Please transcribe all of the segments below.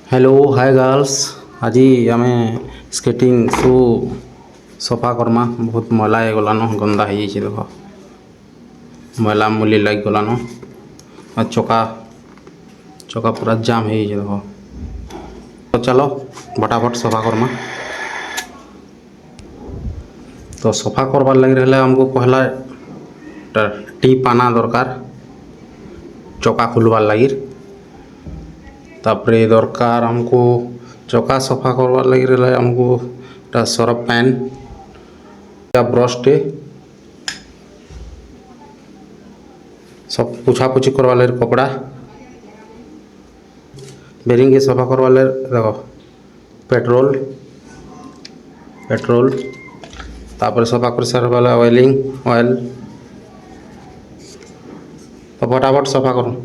Hello hi girls. आज आम skating शू सफा करमा। बहुत मैला हो गलान, गंदा हो देख, मैला मूली लग गलान। चका चका पूरा जाम हो देख। तो चलो फटाफट सफा करमा। तो सफा करवार लगे रहे हमको पहला टीप आना दरकार चका खुलवार लगी। तापरे दरकार हमको चका सफा करवार लगे रहे हमको सरफ पैन या ब्रश टे सब पोछापोछी करवा लगे कपड़ा बेरिंग के सफा करवा लगे देखो पेट्रोल पेट्रोल तापर सफा कर सार वाला ऑयलिंग ऑयल। तो फटाफट सफा करो।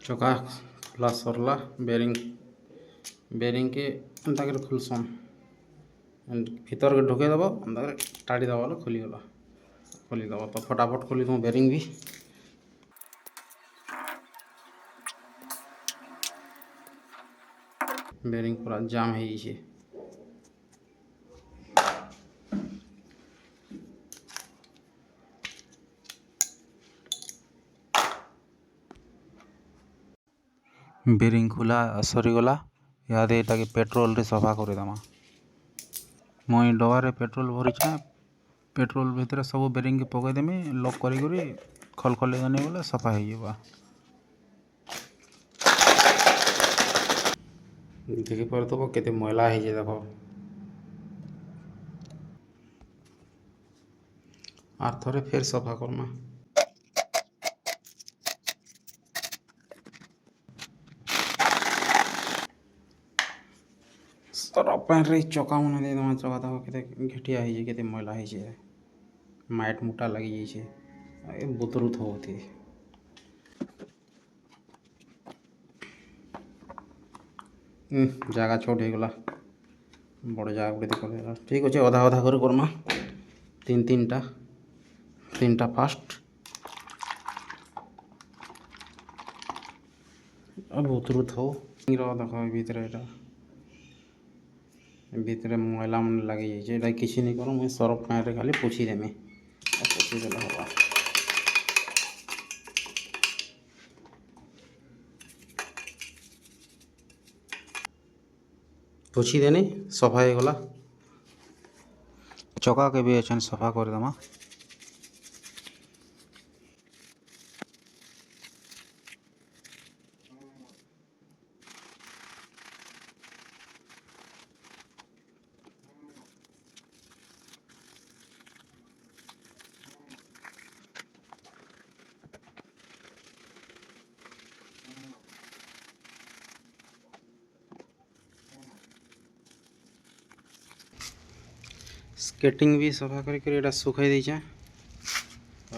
चका खुला सरला बेरिंग बेरिंग के एंता कर खुलसन भीतर के ढुके दब अंदर टाड़ी दबा खोलीगला खोलीदब। तो फटाफट खोली दूँ बेरिंग भी। बेरिंग पूरा जाम हो जाए। बेरिंग खुला सरीगला याद यहाँ पेट्रोल रे सफा करदेमा। मुई डबारे पेट्रोल भरीछे पेट्रोल भितर सब बेरिंग के पकईदेमी लॉक करी खल खल जानी बोले सफा हो। देखी पारथब केते मैला हो देख। आर थोड़े फिर सफा करमा। सरफ पैन रे चका मन दे दमा। चका देख केते घटिया हो केते मैला हो माइट मुटा लगी जाए बुतरुत होती जगह छोट हो गला बड़ जगह गुटे देख ठीक अच्छे अधा अधा कर करमा तीन टा फास्ट बुतरुत हो देख भितर मैला मन लगी जाए किसी नहीं कर मुझे सरफ पैन रे खाली पोछीदेमी पोछीदेले हवा। पोछीदेनी सफा हो गला। चका के भी अच्छा सफा करदेमा। स्केटिंग भी सफा कर सुखाई दीचे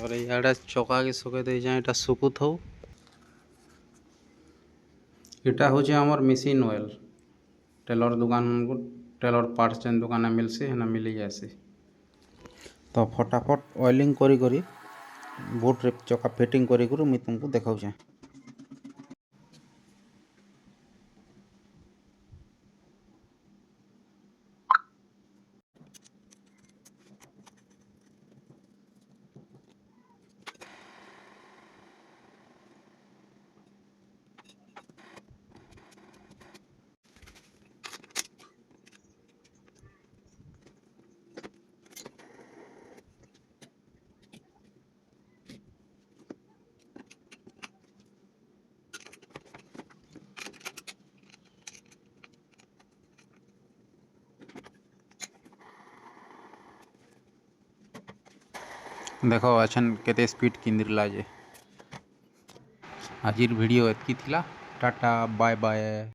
और इे चका के सुखाई दीचे यहाँ सुकुत हो। यहाँ हूँ आमर मेसीन ऑयल टेलर दुकान को टेलर पार्ट्स जेन दुकान मिलसी है मिली जासी। तो फटाफट ऑयलिंग करी बोट रे चका फिटिंग करी मुई तुमको देखाऊँ। देख अच्छन केते स्पीड किंदिरला जे। आजिर वीडियो एतकी थिला। Tata bye bye.